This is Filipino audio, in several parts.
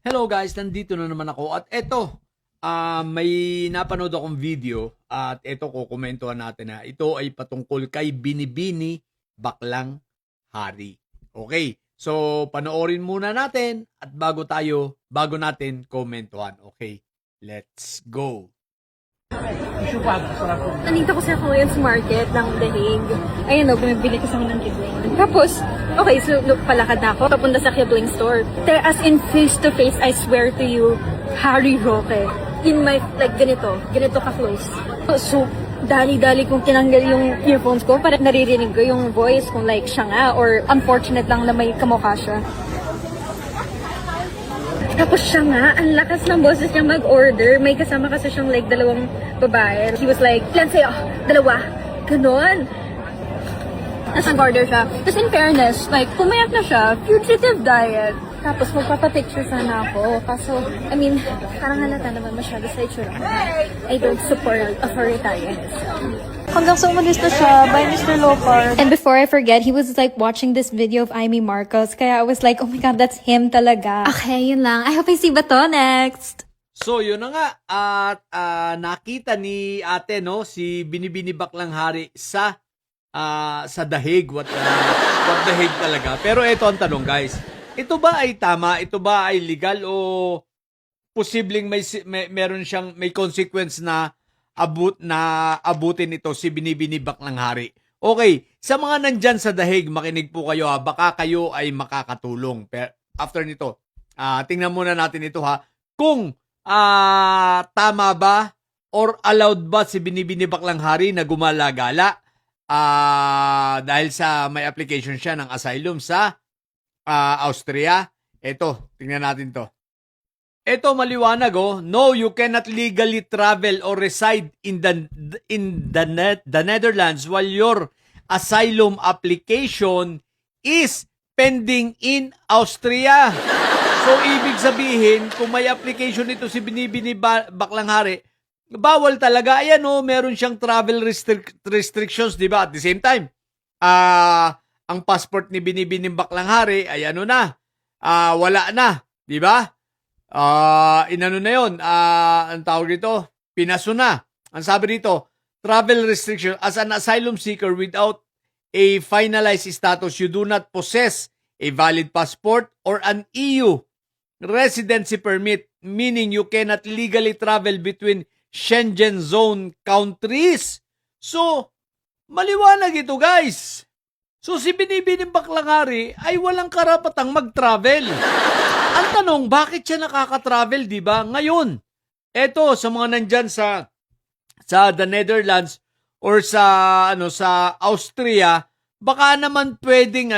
Hello guys, nandito na naman ako at eto, may napanood akong video at eto kukumentuhan natin na ito ay patungkol kay Binibini Baklang Hari. Okay, so panoorin muna natin at bago natin komentuhan. Okay, let's go. Nandito ko sa Korean's Market ng The Hague. Ayun o, bumibili ko sa ng Kibling. Tapos, okay, so palakad na ako, papunta sa Kibling store. As in face to face, I swear to you, Harry Roque. In my, like ganito ka-close. So, dali-dali kong tinanggal yung earphones ko para naririnig ko yung voice kung like siya nga or unfortunate lang na may kamukha siya. Tapos siya nga, ang lakas ng boses niya mag-order. May kasama kasi siyang like dalawang babae. He was like, ilan sa'yo? Dalawa? Ganon. Tapos nag-order siya. Tapos in fairness, like, pumayat na siya, fugitive diet. Tapos magpapapicture sana ako. Kaso, I mean, parang halata naman masyado sa itsura ko. I don't support authoritarianism. Hanggang sa umalis na siya by Mr. Lopar. And before I forget, he was like watching this video of Amy Marcos. Kaya I was like, oh my God, that's him talaga. Okay, yun lang. I hope I see ba to next. So yun na nga at nakita ni ate no si Binibini Baklang Hari sa The Hague, what The Hague talaga. Pero ito ang tanong guys, ito ba ay tama? Ito ba ay legal o posibleng meron siyang may consequence na abutin ito si Binibini Baklang Hari? Okay, sa mga nandyan sa The Hague, makinig po kayo ha, baka kayo ay makakatulong. Pero after nito, tingnan muna natin ito ha, kung tama ba or allowed ba si Binibini Baklang Hari na gumala-gala dahil sa may application siya ng asylum sa Austria. Ito, tingnan natin to. Ito maliwanag oh. No, you cannot legally travel or reside in the Netherlands while your asylum application is pending in Austria. So, ibig sabihin, kung may application ito si Binibini Baklang Hari, bawal talaga. Ayan oh, meron siyang travel restrictions, di ba? At the same time, ang passport ni Binibini Baklang Hari, ay ano na, wala na, di ba? Inano na yun, ang tawag dito, pinaso na. Ang sabi dito, travel restriction, as an asylum seeker without a finalized status, you do not possess a valid passport or an EU residency permit, meaning you cannot legally travel between Schengen zone countries. So, maliwanag ito guys. So, si Binibini Baklang Hari ay walang karapatang mag-travel. Ang tanong, bakit siya nakaka-travel, di ba? Ngayon, eto sa mga nandyan sa the Netherlands or sa Austria, baka naman pwedeng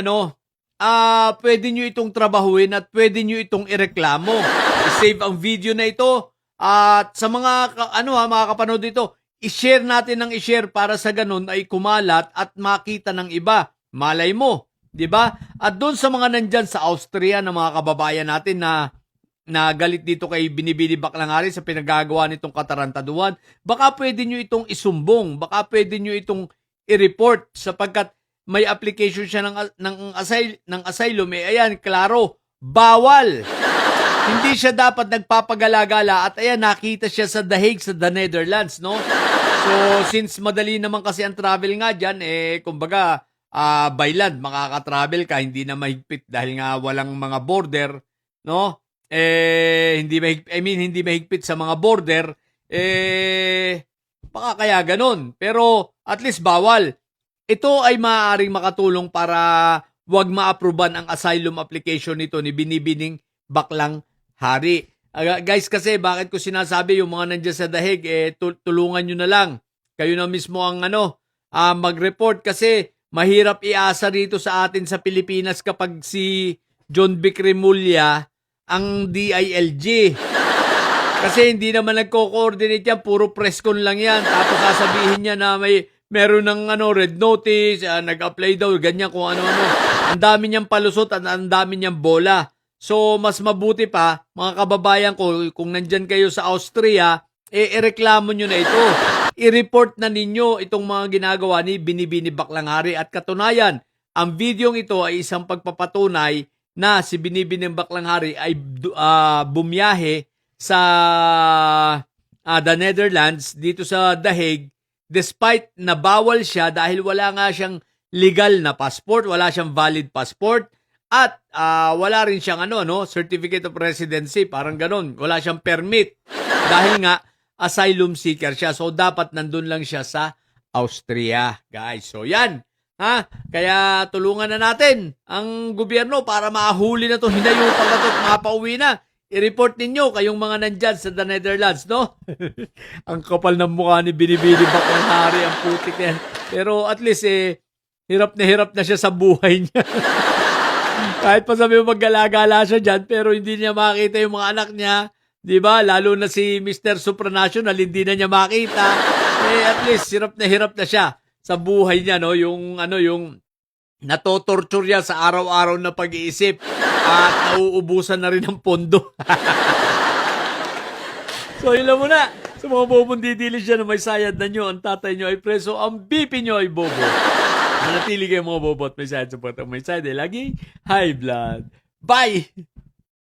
pwede nyo itong trabahuin at pwede nyo itong ireklamo. I-save ang video na ito at sa mga mga kapanood dito, i-share natin ng i-share para sa ganun ay kumalat at makita ng iba. Malay mo, 'di ba? At doon sa mga nandyan sa Austria na mga kababayan natin na galit dito kay Binibini Baklang Hari sa pinagagawa nitong katarantaduhan, baka pwede nyo itong isumbong, baka pwede nyo itong i-report sapagkat may application siya ng asylum. Ayan, klaro, bawal. Hindi siya dapat nagpapagala-gala at ayan, nakita siya sa The Hague, sa The Netherlands, no? So, since madali naman kasi ang travel nga dyan, kumbaga, by land, makaka-travel ka, hindi na mahigpit dahil nga walang mga border, no? Hindi mahigpit sa mga border, baka kaya ganun. Pero, at least bawal. Ito ay maaaring makatulong para wag ma-approvean ang asylum application nito ni Binibining Baklang Hari. Guys, kasi bakit ko sinasabi yung mga nandiyan sa The Hague, tulungan nyo na lang. Kayo na mismo ang mag-report kasi mahirap iasa rito sa atin sa Pilipinas kapag si John Vic Remulla ang DILG. Kasi hindi naman nagko-coordinate yan, puro press con lang yan. Tapos sasabihin niya na meron ng red notice, nag-apply daw, ganyan kung ano-ano. Ang dami niyang palusot at ang dami niyang bola. So, mas mabuti pa, mga kababayan ko, kung nandyan kayo sa Austria, ireklamo nyo na ito. I-report na ninyo itong mga ginagawa ni Binibini Baklang Hari. At katunayan, ang videong ito ay isang pagpapatunay na si Binibining Baklang Hari ay bumiyahe sa the Netherlands dito sa The Hague despite na bawal siya dahil wala nga siyang legal na passport, wala siyang valid passport at wala rin siyang certificate of residency, parang ganon. Wala siyang permit dahil nga asylum seeker siya. So dapat nandun lang siya sa Austria, guys. So yan. Kaya tulungan na natin ang gobyerno para mahuli na to, hinayupan na to at mapauwi na. I-report ninyo kayong mga nandyan sa The Netherlands, no? Ang kapal ng mukha ni Binibini Baklang Hari, ang putik yan. Pero at least hirap na siya sa buhay niya. Kahit pa sabi mo maggala-gala siya dyan, pero hindi niya makita yung mga anak niya. Di ba? Lalo na si Mr. Supranational, hindi na niya makita. At least hirap na siya sa buhay niya, no? Yung natotorture niya sa araw-araw na pag-iisip at nauubusan na rin ng pondo. So, yun lang muna. Sa mga bobong didilis siya na may sayad na nyo, ang tatay nyo ay preso, ang BP nyo ay bobo. Manatili kayo mga bobo at may sayad sa may sayad ay lagi high blood. Bye!